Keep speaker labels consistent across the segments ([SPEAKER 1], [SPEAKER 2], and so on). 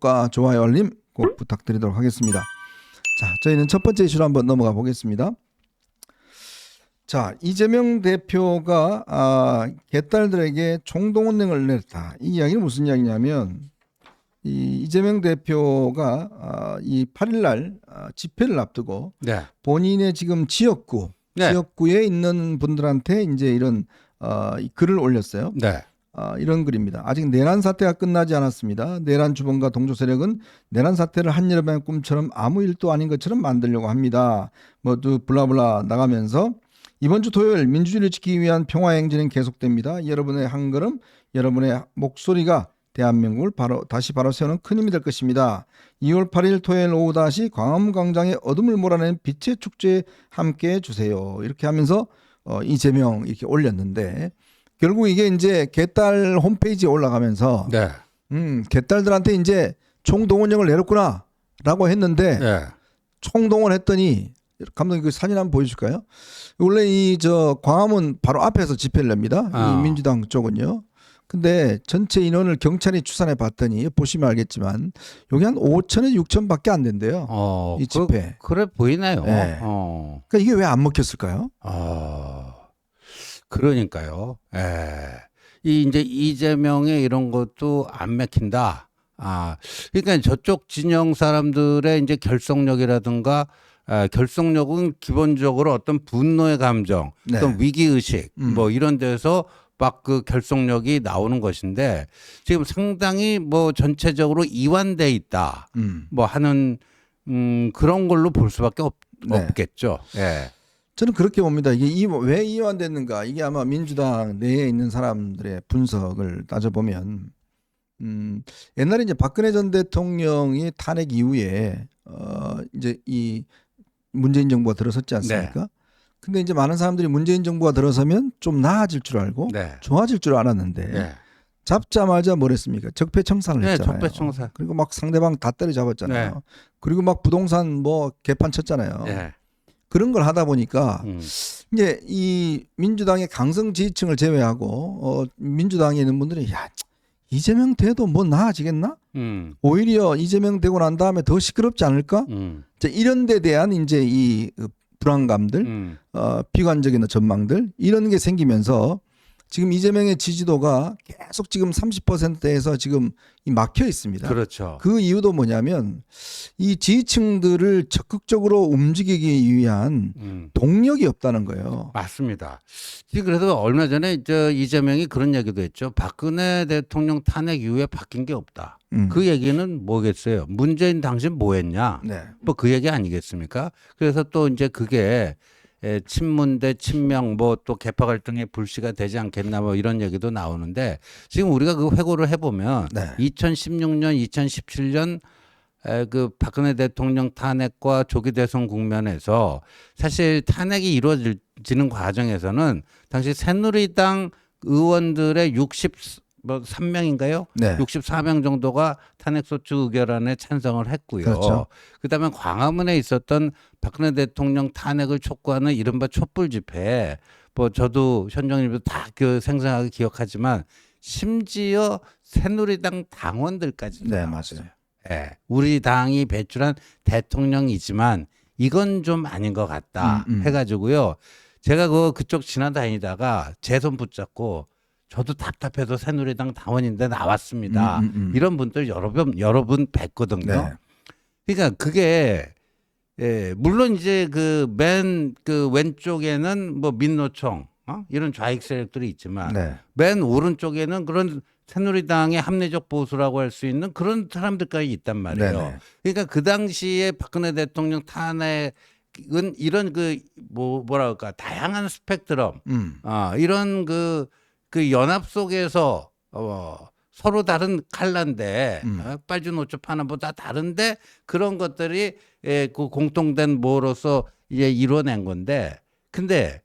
[SPEAKER 1] 구독과 좋아요 알림 꼭 부탁드리도록 하겠습니다. 자, 저희는 첫 번째 이슈로 한번 넘어가 보겠습니다. 자, 이재명 대표가 개딸들에게 총동원령을 냈다. 이 이야기는 무슨 이야기냐면 이재명 대표가 이 8일날 집회를 앞두고
[SPEAKER 2] 네.
[SPEAKER 1] 본인의 지금 지역구
[SPEAKER 2] 네.
[SPEAKER 1] 지역구에 있는 분들한테 이제 이런 글을 올렸어요.
[SPEAKER 2] 네.
[SPEAKER 1] 이런 글입니다. 아직 내란 사태가 끝나지 않았습니다. 내란 주범과 동조 세력은 내란 사태를 한여름의 꿈처럼 아무 일도 아닌 것처럼 만들려고 합니다. 모두 블라블라 나가면서 이번 주 토요일 민주주의를 지키기 위한 평화행진은 계속됩니다. 여러분의 한 걸음, 여러분의 목소리가 대한민국을 다시 세우는 큰 힘이 될 것입니다. 2월 8일 토요일 오후 다시 광화문광장에 어둠을 몰아내는 빛의 축제에 함께해 주세요. 이렇게 하면서 이재명 이렇게 올렸는데 결국 이게 이제 개딸 홈페이지에 올라가면서
[SPEAKER 2] 네.
[SPEAKER 1] 개딸들한테 이제 총동원령을 내렸구나라고 했는데
[SPEAKER 2] 네.
[SPEAKER 1] 총동원했더니 감독님 그 사진 한번 보여줄까요? 원래 광화문 바로 앞에서 집회를 냅니다. 이 민주당 쪽은요. 근데 전체 인원을 경찰이 추산해 봤더니 보시면 알겠지만 여기 한 5천에 6천밖에 안 된대요. 이 집회.
[SPEAKER 2] 그래 보이네요.
[SPEAKER 1] 네. 그러니까 이게 왜 안 먹혔을까요?
[SPEAKER 2] 그러니까요. 이 이제 이재명의 이런 것도 안 맥힌다. 그러니까 저쪽 진영 사람들의 이제 결속력이라든가 결속력은 기본적으로 어떤 분노의 감정,
[SPEAKER 1] 네.
[SPEAKER 2] 어떤 위기 의식, 뭐 이런 데서 막 그 결속력이 나오는 것인데 지금 상당히 뭐 전체적으로 이완돼 있다. 뭐 하는 그런 걸로 볼 수밖에 없겠죠. 예.
[SPEAKER 1] 저는 그렇게 봅니다. 이게 왜 이완됐는가? 이게 아마 민주당 내에 있는 사람들의 분석을 따져보면 옛날에 이제 박근혜 전 대통령이 탄핵 이후에 이제 이 문재인 정부가 들어섰지 않습니까?
[SPEAKER 2] 네.
[SPEAKER 1] 근데 이제 많은 사람들이 문재인 정부가 들어서면 좀 나아질 줄 알고
[SPEAKER 2] 네.
[SPEAKER 1] 좋아질 줄 알았는데
[SPEAKER 2] 네.
[SPEAKER 1] 잡자마자 뭘 했습니까? 적폐청산을
[SPEAKER 2] 네,
[SPEAKER 1] 했잖아요.
[SPEAKER 2] 적폐청산.
[SPEAKER 1] 그리고 막 상대방 다 때려잡았잖아요.
[SPEAKER 2] 네.
[SPEAKER 1] 그리고 막 부동산 뭐 개판 쳤잖아요.
[SPEAKER 2] 네.
[SPEAKER 1] 그런 걸 하다 보니까 이제 이 민주당의 강성 지지층을 제외하고 민주당에 있는 분들이 야 이재명 돼도 뭐 나아지겠나? 오히려 이재명 되고 난 다음에 더 시끄럽지 않을까? 이런 데 대한 이제 이 불안감들, 비관적인 전망들 이런 게 생기면서 지금 이재명의 지지도가 계속 지금 30%대에서 지금 막혀 있습니다.
[SPEAKER 2] 그렇죠.
[SPEAKER 1] 그 이유도 뭐냐면 이 지지층들을 적극적으로 움직이기 위한 동력이 없다는 거예요.
[SPEAKER 2] 맞습니다. 지금 그래서 얼마 전에 이재명이 그런 얘기도 했죠. 박근혜 대통령 탄핵 이후에 바뀐 게 없다. 그 얘기는 뭐겠어요? 문재인 당신 뭐 했냐?
[SPEAKER 1] 네.
[SPEAKER 2] 뭐 그 얘기 아니겠습니까? 그래서 또 이제 그게 친문 대 친명 뭐 또 계파 갈등의 불씨가 되지 않겠나 뭐 이런 얘기도 나오는데 지금 우리가 그 회고를 해보면
[SPEAKER 1] 네.
[SPEAKER 2] 2016년, 2017년 그 박근혜 대통령 탄핵과 조기 대선 국면에서 사실 탄핵이 이루어지는 과정에서는 당시 새누리당 의원들의 63명인가요?
[SPEAKER 1] 네.
[SPEAKER 2] 64명 정도가 탄핵소추 의결안에 찬성을 했고요.
[SPEAKER 1] 그렇죠.
[SPEAKER 2] 그다음에 광화문에 있었던 박근혜 대통령 탄핵을 촉구하는 이른바 촛불 집회, 뭐 저도 현정님도 다 그 생생하게 기억하지만 심지어 새누리당 당원들까지.
[SPEAKER 1] 네, 맞아요.
[SPEAKER 2] 예, 우리 당이 배출한 대통령이지만 이건 좀 아닌 것 같다 해가지고요. 제가 그쪽 지나다니다가 제 손 붙잡고 저도 답답해서 새누리당 당원인데 나왔습니다. 이런 분들 여러 분 뵀거든요.
[SPEAKER 1] 네.
[SPEAKER 2] 그러니까 그게 물론 이제 맨 왼쪽에는 뭐 민노총 이런 좌익 세력들이 있지만
[SPEAKER 1] 네.
[SPEAKER 2] 맨 오른쪽에는 그런 새누리당의 합리적 보수라고 할 수 있는 그런 사람들까지 있단 말이에요.
[SPEAKER 1] 네네.
[SPEAKER 2] 그러니까 그 당시에 박근혜 대통령 탄핵은 이런 뭐라 할까 다양한 스펙트럼 이런 그 연합 속에서 서로 다른 칼라인데 빨주 노초 하나보다 다른데 그런 것들이 그 공통된 뭐로서 이제 이뤄낸 건데 근데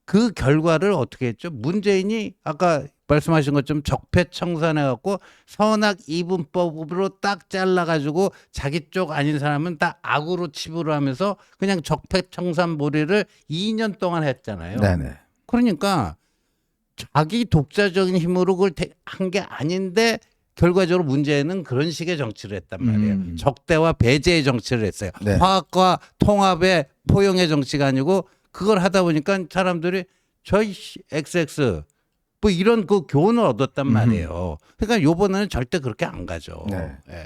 [SPEAKER 2] 그 결과를 어떻게 했죠? 문재인이 아까 말씀하신 것처럼 적폐청산해갖고 선악 이분법으로 딱 잘라가지고 자기 쪽 아닌 사람은 다 악으로 치부를 하면서 그냥 적폐청산몰이를 2년 동안 했잖아요.
[SPEAKER 1] 네네.
[SPEAKER 2] 그러니까 자기 독자적인 힘으로 그걸 한 게 아닌데 결과적으로 문재인은 그런 식의 정치를 했단 말이에요. 적대와 배제의 정치를 했어요.
[SPEAKER 1] 네.
[SPEAKER 2] 화학과 통합의 포용의 정치가 아니고 그걸 하다 보니까 사람들이 저희 XX 뭐 이런 그 교훈을 얻었단 말이에요. 그러니까 요번에는 절대 그렇게 안 가죠.
[SPEAKER 1] 네.
[SPEAKER 2] 예.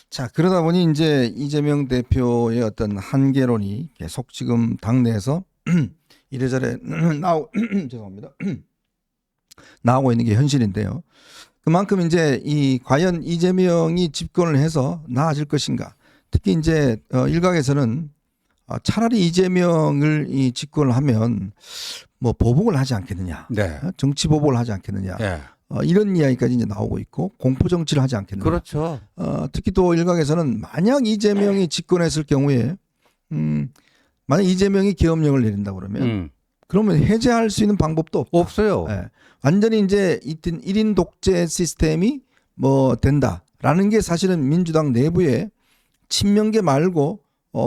[SPEAKER 1] 자, 그러다 보니 이제 이재명 대표의 어떤 한계론이 계속 지금 당내에서 이래저래 죄송합니다. 나오고 있는 게 현실인데요. 그만큼 이제 과연 이재명이 집권을 해서 나아질 것인가. 특히 이제 일각에서는 차라리 이재명을 집권을 하면 뭐 보복을 하지 않겠느냐.
[SPEAKER 2] 네.
[SPEAKER 1] 정치 보복을 하지 않겠느냐.
[SPEAKER 2] 예.
[SPEAKER 1] 이런 이야기까지 이제 나오고 있고 공포 정치를 하지 않겠느냐.
[SPEAKER 2] 그렇죠.
[SPEAKER 1] 특히 또 일각에서는 만약 이재명이 집권했을 경우에 만약 이재명이 계엄령을 내린다 그러면 그러면 해제할 수 있는 방법도 없다.
[SPEAKER 2] 없어요.
[SPEAKER 1] 예. 완전히 이제 1인 독재 시스템이 뭐 된다라는 게 사실은 민주당 내부에 친명계 말고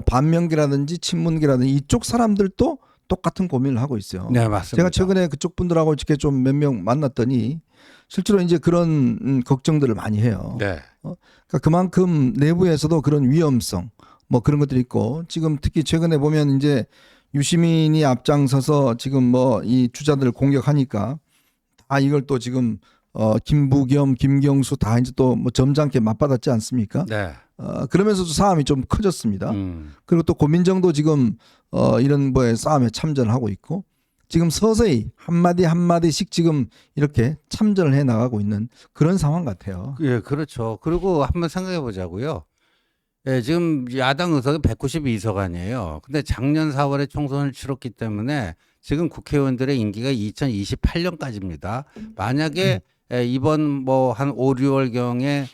[SPEAKER 1] 반명계라든지 친문계라든지 이쪽 사람들도 똑같은 고민을 하고 있어요.
[SPEAKER 2] 네, 맞습니다.
[SPEAKER 1] 제가 최근에 그쪽 분들하고 이렇게 좀 몇 명 만났더니 실제로 이제 그런 걱정들을 많이 해요.
[SPEAKER 2] 네.
[SPEAKER 1] 그러니까 그만큼 내부에서도 그런 위험성 뭐 그런 것들이 있고 지금 특히 최근에 보면 이제 유시민이 앞장서서 지금 뭐 이 주자들을 공격하니까 이걸 또 지금 김부겸, 김경수 다 이제 또 뭐 점잖게 맞받았지 않습니까?
[SPEAKER 2] 네.
[SPEAKER 1] 그러면서도 싸움이 좀 커졌습니다. 그리고 또 고민정도 지금 이런 뭐에 싸움에 참전을 하고 있고 지금 서서히 한마디 한마디씩 지금 이렇게 참전을 해 나가고 있는 그런 상황 같아요.
[SPEAKER 2] 예, 그렇죠. 그리고 한번 생각해 보자고요. 예, 지금 야당 의석이 192석 아니에요. 근데 작년 4월에 총선을 치렀기 때문에 지금 국회의원들의 임기가 2028년까지입니다. 만약에 이번 뭐 한 5, 6월경에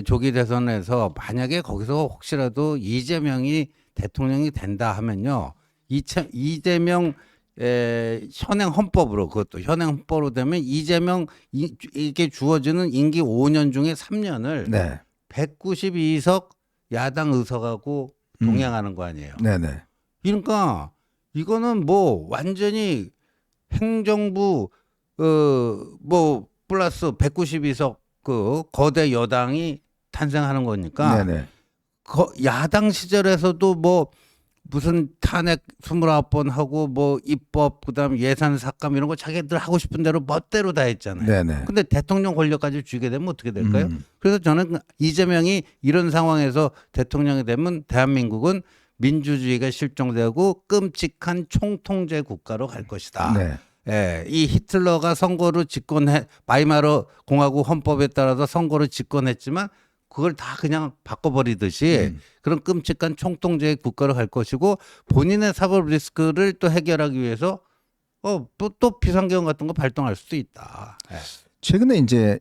[SPEAKER 2] 조기 대선에서 만약에 거기서 혹시라도 이재명이 대통령이 된다 하면요. 이재명 현행 헌법으로 그것도 현행 헌법으로 되면 이재명 이게 주어지는 임기 5년 중에 3년을
[SPEAKER 1] 네.
[SPEAKER 2] 192석 야당 의석하고 동행하는 거 아니에요.
[SPEAKER 1] 네네.
[SPEAKER 2] 그러니까 이거는 뭐 완전히 행정부 뭐 플러스 192석 그 거대 여당이 탄생하는 거니까
[SPEAKER 1] 네네.
[SPEAKER 2] 야당 시절에서도 뭐 무슨 탄핵 29번 하고 뭐 입법 그다음 예산 삭감 이런 거 자기들 하고 싶은 대로 멋대로 다 했잖아요.
[SPEAKER 1] 네네.
[SPEAKER 2] 근데 대통령 권력까지 쥐게 되면 어떻게 될까요? 그래서 저는 이재명이 이런 상황에서 대통령이 되면 대한민국은 민주주의가 실종되고 끔찍한 총통제 국가로 갈 것이다.
[SPEAKER 1] 네.
[SPEAKER 2] 예, 이 히틀러가 선거로 바이마르 공화국 헌법에 따라서 선거로 집권했지만 그걸 다 그냥 바꿔버리듯이 그런 끔찍한 총통제의 국가로 갈 것이고 본인의 사법 리스크를 또 해결하기 위해서 또 비상계엄 같은 거 발동할 수도 있다. 예.
[SPEAKER 1] 최근에 이제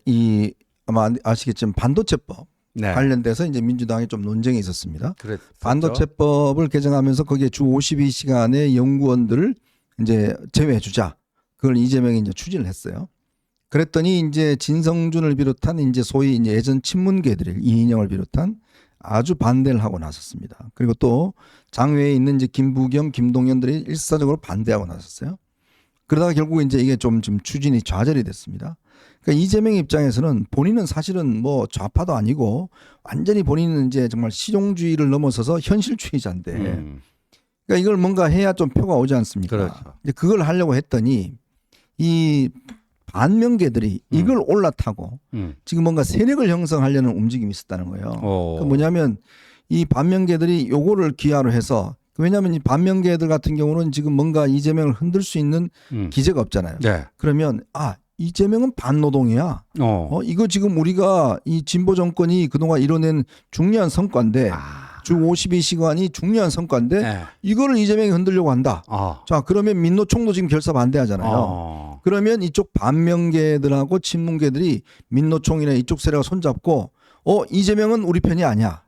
[SPEAKER 1] 아마 아시겠지만 반도체법
[SPEAKER 2] 네.
[SPEAKER 1] 관련돼서 이제 민주당이 좀 논쟁이 있었습니다.
[SPEAKER 2] 그랬었죠.
[SPEAKER 1] 반도체법을 개정하면서 거기에 주 52시간의 연구원들을 이제 제외해 주자. 그걸 이재명이 이제 추진을 했어요. 그랬더니 이제 진성준을 비롯한 이제 소위 이제 예전 친문계들이 이인영을 비롯한 아주 반대를 하고 나섰습니다. 그리고 또 장외에 있는 이제 김부겸, 김동연들이 일사적으로 반대하고 나섰어요. 그러다가 결국 이제 이게 좀 추진이 좌절이 됐습니다. 그러니까 이재명 입장에서는 본인은 사실은 뭐 좌파도 아니고 완전히 본인은 이제 정말 실용주의를 넘어서서 현실주의자인데 그러니까 이걸 뭔가 해야 좀 표가 오지 않습니까?
[SPEAKER 2] 그렇죠.
[SPEAKER 1] 이제 그걸 하려고 했더니 이 반명계들이 이걸 올라타고 지금 뭔가 세력을 형성하려는 움직임이 있었다는 거예요. 그 뭐냐면 이 반명계들이 요거를 기하로 해서 왜냐하면 이 반명계들 같은 경우는 지금 뭔가 이재명을 흔들 수 있는 기제가 없잖아요.
[SPEAKER 2] 네.
[SPEAKER 1] 그러면 이재명은 반노동이야. 이거 지금 우리가 이 진보 정권이 그동안 이뤄낸 중요한 성과인데 주 52시간이 중요한 성과인데
[SPEAKER 2] 네.
[SPEAKER 1] 이거를 이재명이 흔들려고 한다. 자, 그러면 민노총도 지금 결사 반대하잖아요. 그러면 이쪽 반명계들하고 친문계들이 민노총이나 이쪽 세력과 손잡고 이재명은 우리 편이 아니야.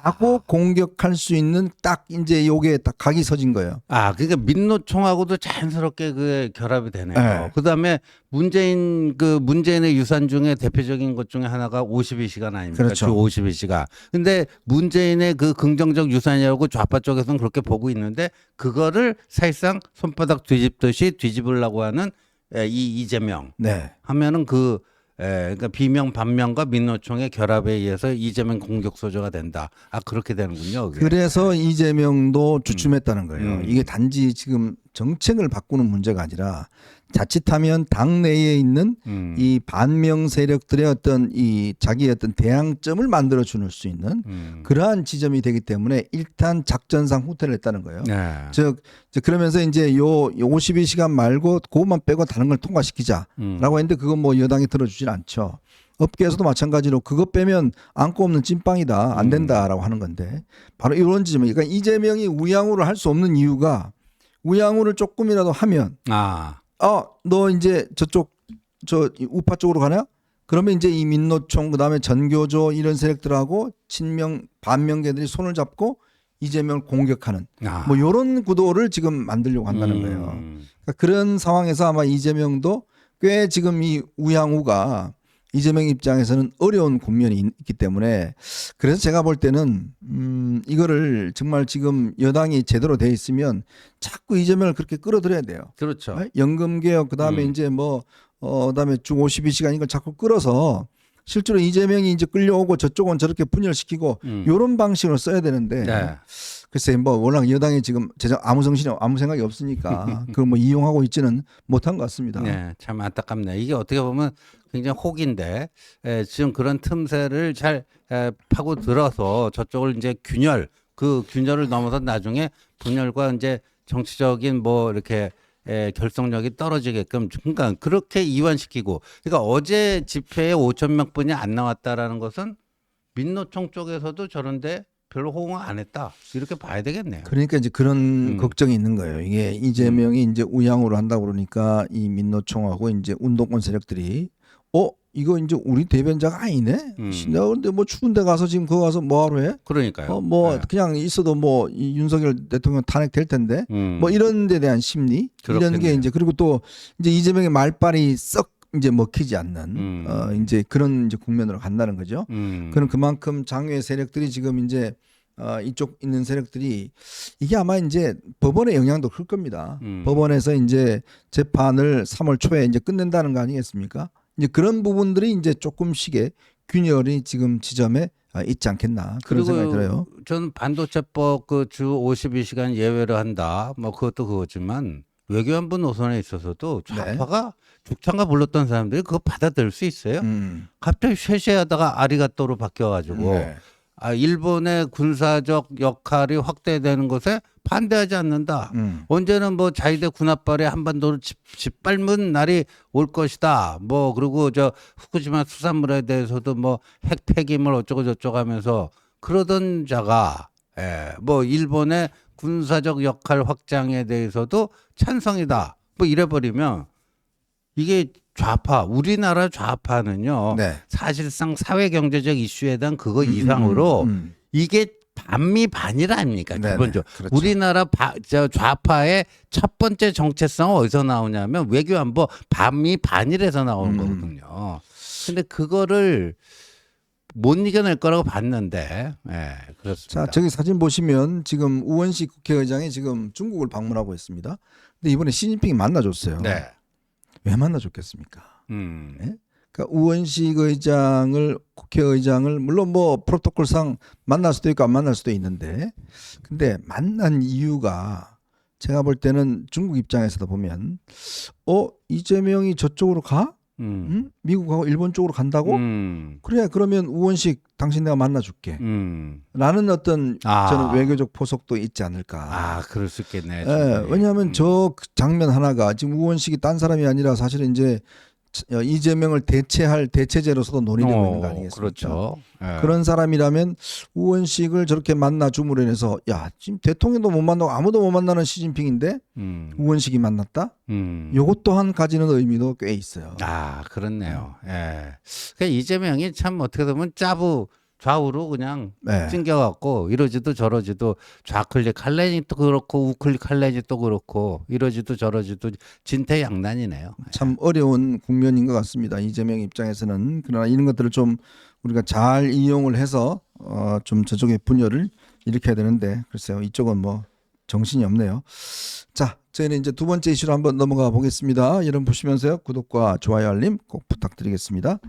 [SPEAKER 1] 라고 공격할 수 있는 딱 이제 요게 딱 각이 서진 거예요.
[SPEAKER 2] 그러니까 민노총하고도 자연스럽게 그 결합이 되네요.
[SPEAKER 1] 네.
[SPEAKER 2] 그다음에 문재인의 유산 중에 대표적인 것 중에 하나가 52시간 아닙니까?
[SPEAKER 1] 그렇죠.
[SPEAKER 2] 주 52시간. 근데 문재인의 그 긍정적 유산이라고 좌파 쪽에서는 그렇게 보고 있는데 그거를 사실상 손바닥 뒤집듯이 뒤집으려고 하는 이 이재명
[SPEAKER 1] 네.
[SPEAKER 2] 하면은 그 그러니까 비명 반명과 민노총의 결합에 의해서 이재명 공격 소재가 된다. 아 그렇게 되는군요. 그게.
[SPEAKER 1] 그래서 이재명도 주춤했다는 거예요. 이게 단지 지금 정책을 바꾸는 문제가 아니라 자칫하면 당내에 있는 이 반명 세력들의 어떤 이 자기의 어떤 대항점을 만들어 줄 수 있는 그러한 지점이 되기 때문에 일단 작전상 후퇴를 했다는 거예요.
[SPEAKER 2] 네.
[SPEAKER 1] 즉 그러면서 이제 요 52시간 말고 그것만 빼고 다른 걸 통과시키자라고 했는데 그건 뭐 여당이 들어주질 않죠. 업계에서도 마찬가지로 그것 빼면 안고 없는 찐빵이다 안 된다라고 하는 건데 바로 이런 지점. 그러니까 이재명이 우양우를 할 수 없는 이유가 우양우를 조금이라도 하면 너 이제 저쪽 저 우파 쪽으로 가냐? 그러면 이제 이 민노총 그다음에 전교조 이런 세력들하고 친명 반명계들이 손을 잡고 이재명을 공격하는 뭐 이런 구도를 지금 만들려고 한다는 거예요. 그러니까 그런 상황에서 아마 이재명도 꽤 지금 이 우양우가 이재명 입장에서는 어려운 국면이 있기 때문에 그래서 제가 볼 때는 이거를 정말 지금 여당이 제대로 돼 있으면 자꾸 이재명을 그렇게 끌어들여야 돼요.
[SPEAKER 2] 그렇죠.
[SPEAKER 1] 연금 개혁 그다음에 이제 뭐 그다음에 주 52시간 이걸 자꾸 끌어서 실제로 이재명이 이제 끌려오고 저쪽은 저렇게 분열시키고 이런 방식으로 써야 되는데
[SPEAKER 2] 네.
[SPEAKER 1] 글쎄 뭐 워낙 여당이 지금 아무 생각이 없으니까 그걸 뭐 이용하고 있지는 못한 것 같습니다.
[SPEAKER 2] 네, 참 안타깝네. 이게 어떻게 보면 굉장히 혹인데 지금 그런 틈새를 잘 파고 들어서 저쪽을 이제 그 균열을 넘어서 나중에 분열과 이제 정치적인 뭐 이렇게 결속력이 떨어지게끔 그러니까 그렇게 이완시키고 그러니까 어제 집회에 5천 명뿐이 안 나왔다라는 것은 민노총 쪽에서도 저런데 별로 호응 안 했다 이렇게 봐야 되겠네요.
[SPEAKER 1] 그러니까 이제 그런 걱정이 있는 거예요. 이게 이재명이 이제 우양으로 한다고 그러니까 이 민노총하고 이제 운동권 세력들이 이거 이제 우리 대변자가 아니네. 내가 근데 뭐 추운데 가서 지금 그거 가서 뭐하러 해?
[SPEAKER 2] 그러니까요.
[SPEAKER 1] 뭐 그냥 있어도 뭐 이 윤석열 대통령 탄핵될 텐데 뭐 이런 데 대한 심리 이런 게 이제 그리고 또 이제 이재명의 말빨이 썩 이제 먹히지 않는 이제 그런 이제 국면으로 간다는 거죠. 그럼 그만큼 장외 세력들이 지금 이제 이쪽 있는 세력들이 이게 아마 이제 법원의 영향도 클 겁니다. 법원에서 이제 재판을 3월 초에 이제 끝낸다는 거 아니겠습니까? 이제 그런 부분들이 이제 조금씩의 균열이 지금 지점에 있지 않겠나 그런 생각이 들어요.
[SPEAKER 2] 저는 반도체법 그 주 52시간 예외를 한다. 뭐 그것도 그거지만 외교안보 노선에 있어서도 좌파가 죽창가 불렀던 사람들이 그거 받아들일 수 있어요. 갑자기 쉐쉐하다가 아리가또로 바뀌어가지고 일본의 군사적 역할이 확대되는 것에 반대하지 않는다. 언제는 뭐 자위대 군합발이 한반도를 짓밟는 날이 올 것이다. 뭐 그리고 저 후쿠시마 수산물에 대해서도 뭐 핵 폐기물 어쩌고 저쩌고 하면서 그러던 자가 뭐 일본의 군사적 역할 확장에 대해서도 찬성이다. 뭐 이래버리면 이게 우리나라 좌파는요. 사실상 사회경제적 이슈에 대한 그거 이상으로 이게 반미 반일 아닙니까? 기본적으로.
[SPEAKER 1] 그렇죠.
[SPEAKER 2] 우리나라 좌파의 첫 번째 정체성은 어디서 나오냐면 외교안보 반미 반일에서 나오는 거거든요. 근데 그거를 못 이겨낼 거라고 봤는데 그렇습니다.
[SPEAKER 1] 자, 저기 사진 보시면 지금 우원식 국회의장이 지금 중국을 방문하고 있습니다. 근데 이번에 시진핑이 만나줬어요. 왜 만나줬겠습니까? 네? 그러니까 우원식 국회의장을 물론 뭐 프로토콜상 만날 수도 있고 안 만날 수도 있는데 근데 만난 이유가 제가 볼 때는 중국 입장에서도 보면 이재명이 저쪽으로 가? 미국하고 일본 쪽으로 간다고? 그래 그러면 우원식 당신 내가 만나줄게 라는 어떤 저는 외교적 포석도 있지 않을까.
[SPEAKER 2] 그럴 수 있겠네.
[SPEAKER 1] 왜냐하면 저 장면 하나가 지금 우원식이 딴 사람이 아니라 사실은 이제 이재명을 대체할 대체제로서도 논의되고 있는 거 아니겠습니까?
[SPEAKER 2] 그렇죠.
[SPEAKER 1] 그런 사람이라면 우원식을 저렇게 만나줌으로 인해서 지금 대통령도 못 만나고 아무도 못 만나는 시진핑인데 우원식이 만났다? 요것 또한 가지는 의미도 꽤 있어요.
[SPEAKER 2] 그렇네요. 그러니까 이재명이 참 어떻게 보면 좌우로 그냥 찡겨갖고 이러지도 저러지도 좌클릭 할래니 또 그렇고 우클릭 할래니 또 그렇고 이러지도 저러지도 진퇴양난이네요.
[SPEAKER 1] 참 어려운 국면인 것 같습니다. 이재명 입장에서는. 그러나 이런 것들을 좀 우리가 잘 이용을 해서 좀 저쪽의 분열을 일으켜야 되는데 글쎄요. 이쪽은 뭐 정신이 없네요. 자, 저희는 이제 두 번째 이슈로 한번 넘어가 보겠습니다. 여러분 보시면서요. 구독과 좋아요 알림 꼭 부탁드리겠습니다.